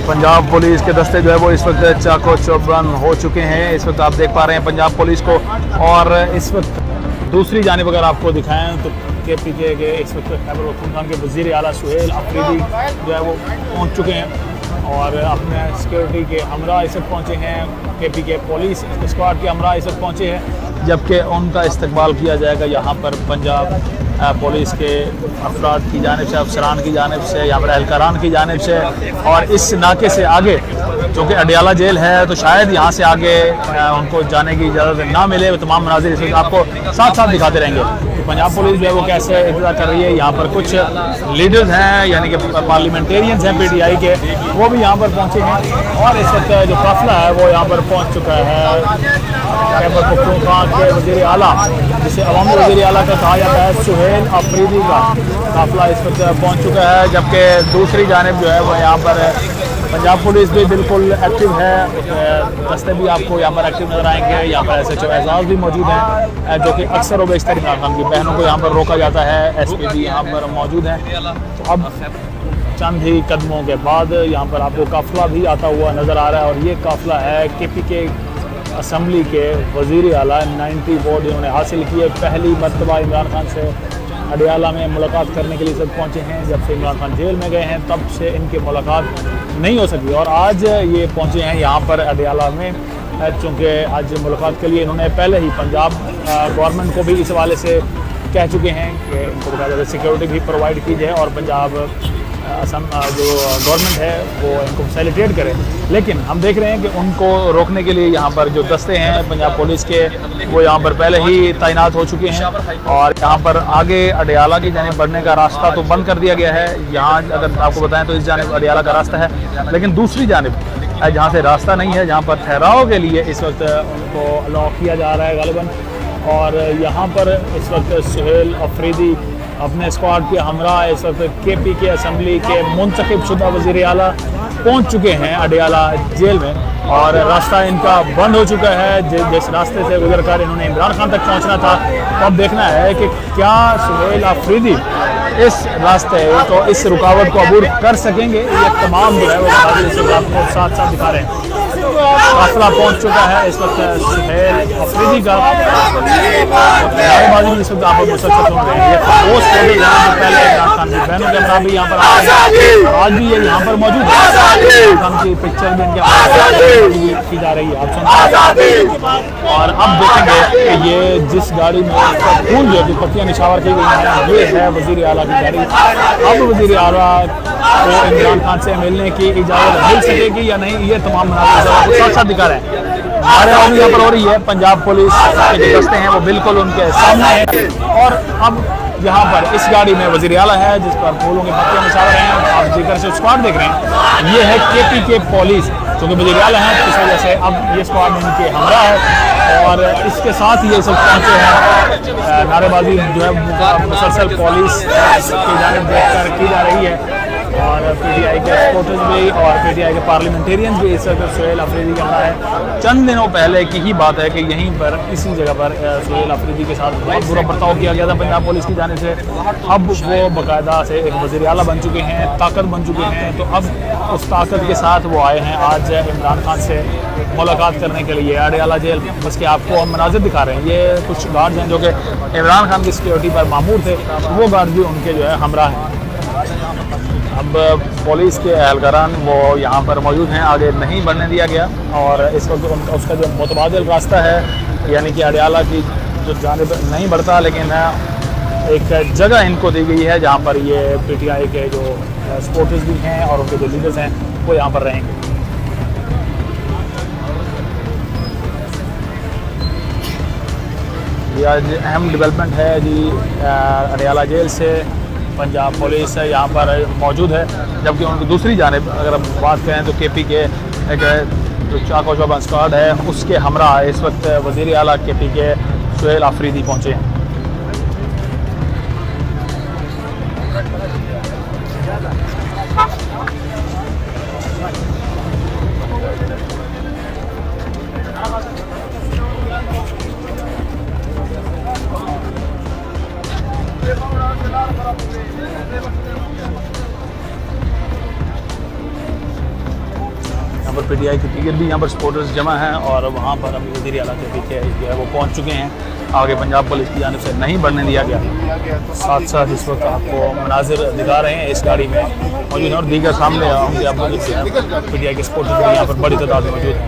Punjab police के दस्ते जो है वो इस वक्त चाको चौबंद हो चुके हैं। इस वक्त आप देख पा रहे हैं पंजाब पुलिस को। और इस वक्त दूसरी जानिब अगर आपको दिखाएं तो KPK के इस वक्त खैबर पख्तूनख्वा के वज़ीर आला सुहेल अफरीदी जो है वो पहुंच चुके हैं और अपने सिक्योरिटी के हमरा इस वक्त पहुँचे हैं। KPK पुलिस स्क्वाड के हमरा इस वक्त पहुँचे हैं, जबकि उनका इस्तकबाल किया जाएगा यहाँ पर पंजाब पुलिस के अफराद की जानिब से, अफसरान की जानिब से, यहाँ पर एहलकारान की जानिब से। और इस नाके से आगे जो कि अडियाला जेल है, तो शायद यहाँ से आगे उनको जाने की इजाज़त ना मिले। वो तमाम मनाज़िर इस वक्त आपको साथ साथ दिखाते रहेंगे। तो पंजाब पुलिस जो है वो कैसे इंतज़ार कर रही है। यहाँ पर कुछ लीडर्स हैं, यानी कि पार्लियामेंटेरियंस हैं PTI के, वो भी यहाँ पर पहुँचे हैं। और इस वक्त जो काफ़िला है वो यहाँ पर पहुँच चुका है। खैबर पख्तूनख्वा के वज़ीर आला, जिसे अवामी वज़ीर आला का कहा जाता है, सुहेल अफरीदी का काफ़िला इस वक्त पहुँच चुका है। जबकि दूसरी जानिब जो है वो यहाँ पर पंजाब पुलिस भी बिल्कुल एक्टिव है। दस्ते भी आपको यहाँ पर एक्टिव नज़र आएंगे। यहाँ पर SHO एजाज भी मौजूद हैं, जो कि अक्सर व बेशतर इमरान खान की बहनों को यहाँ पर रोका जाता है। SP भी यहाँ पर मौजूद हैं। तो अब चंद ही कदमों के बाद यहाँ पर आपको काफ़िला भी आता हुआ नज़र आ रहा है। और ये काफ़िला है KPK असम्बली के वज़ीर आला 90 वोट इन्होंने हासिल किए। पहली मरतबा इमरान खान से अडियाला में मुलाकात करने के लिए सब पहुँचे हैं। जब से इमरान खान जेल में गए हैं तब से इनकी मुलाकात नहीं हो सकी। और आज ये पहुँचे हैं यहाँ पर अडियाला में, चूँकि आज मुलाकात के लिए इन्होंने पहले ही पंजाब गवर्नमेंट को भी इस हवाले से कह चुके हैं कि इनको ज़्यादा सिक्योरिटी भी प्रोवाइड की जाए और पंजाब असम जो गवर्नमेंट है वो इनको फैसिलिटेट करे। लेकिन हम देख रहे हैं कि उनको रोकने के लिए यहाँ पर जो दस्ते हैं पंजाब पुलिस के, वो यहाँ पर पहले ही तैनात हो चुके हैं। और यहाँ पर आगे अडियाला की जानिब बढ़ने का रास्ता तो बंद कर दिया गया है। यहाँ अगर आपको बताएं तो इस जानिब अडियाला का रास्ता है, लेकिन दूसरी जानिब जहाँ से रास्ता नहीं है, जहाँ पर ठहराव के लिए इस वक्त उनको अलाउ किया जा रहा है गालिबन। और यहाँ पर इस वक्त सुहेल अफरीदी अपने स्क्वाड के हमरा इस वक्त KPK असम्बली के मुंतखब शुदा वज़ीर आला पहुँच चुके हैं अडियाला जेल में। और रास्ता इनका बंद हो चुका है। जिस रास्ते से गुजर कर इन्होंने इमरान खान तक पहुँचना था, तो अब देखना है कि क्या सुहेल अफरीदी इस रास्ते तो इस रुकावट को अबूर कर सकेंगे। ये तमाम जो है वो आपको साथ साथ दिखा रहे हैं। काफ़िला पहुंच चुका है इस वक्त सुहेल अफरीदी का। नारेबाजी इस वक्त आप मुसलसल सुन रहे हैं। ये पोस्ट पहले इमरान खान की बहनों के हमरा भी यहाँ पर आज भी ये यहाँ पर मौजूद है। इमरान खान की पिक्चर भी इनके की जा रही है, आप सुन। और अब देखेंगे कि ये जिस गाड़ी में फूल जो कि पत्तियाँ निछावर की गई हैं, ये है वज़ीर आला की गाड़ी। अब वज़ीर आला को इमरान खान से मिलने की इजाज़त मिल सकेगी या नहीं, ये तमाम मनाज़िर साथ साथ दिखा रहे हैं। नारेबाजी यहाँ पर हो रही है। पंजाब पुलिस के जो दस्ते हैं वो बिल्कुल उनके सामने हैं। और अब यहाँ पर इस गाड़ी में वज़ीर आला है, जिस पर फूलों के पत्ते निछावर रहे हैं। आप जिक्र से स्क्वाड देख रहे हैं, ये है KPK पुलिस, क्योंकि वज़ीर आला है इस वजह से अब ये स्क्वाड इनके हमरा है। और इसके साथ ये सब पहुँचे हैं। नारेबाजी जो है मुसलसल पुलिस की जानिब देखकर की जा रही है। और PTI के सपोर्टर्स भी और PTI के पार्लियामेंटेरियंस भी इस वक्त सुहेल अफरीदी का है। चंद दिनों पहले की ही बात है कि यहीं पर इसी जगह पर सुहेल अफरीदी के साथ बहुत बुरा बर्ताव किया गया था पंजाब पुलिस की जानिब से। अब वो बाकायदा से एक वज़ीर आला बन चुके हैं, ताकत बन चुके हैं। तो अब उस ताकत के साथ वो आए हैं आज इमरान खान से मुलाकात करने के लिए अडियाला जेल, जिसके आपको हम मनाज़िर दिखा रहे हैं। ये कुछ गार्ड्स हैं जो कि इमरान खान की सिक्योरिटी पर मामूर थे, वो गार्ड भी उनके जो है हमरा हैं। अब पुलिस के एहलकारान वो यहाँ पर मौजूद हैं, आगे नहीं बढ़ने दिया गया। और इस वक्त उसका जो मुतबादिल रास्ता है, यानी कि अडियाला की जो जानिब नहीं बढ़ता, लेकिन एक जगह इनको दी गई है जहाँ पर ये PTI के जो सपोर्टर्स भी हैं और उनके जो लीडर्स हैं वो यहाँ पर रहेंगे। ये आज अहम डेवलपमेंट है जी। अडियाला जेल से पंजाब पुलिस यहाँ पर मौजूद है, जबकि उनकी दूसरी जानिब अगर हम बात करें तो KPK जो चाको चौबंद स्क्वाड है उसके हमरा इस वक्त वज़ीर आला KPK सुहेल अफरीदी पहुँचे हैं। यहाँ पर पीटीआई के टिकट भी यहाँ पर सपोर्टर्स जमा हैं और वहाँ पर अभी वज़ीर आला के पीछे जो है वो पहुँच चुके हैं। आगे पंजाब पुलिस की जानिब से नहीं बढ़ने दिया गया। साथ साथ इस वक्त आपको मनाजिर दिखा रहे हैं इस गाड़ी में मौजूद हैं और दीगर सामने होंगे आप लोग पीटीआई के सपोर्टर्स भी यहाँ पर बड़ी तादाद में मौजूद हैं।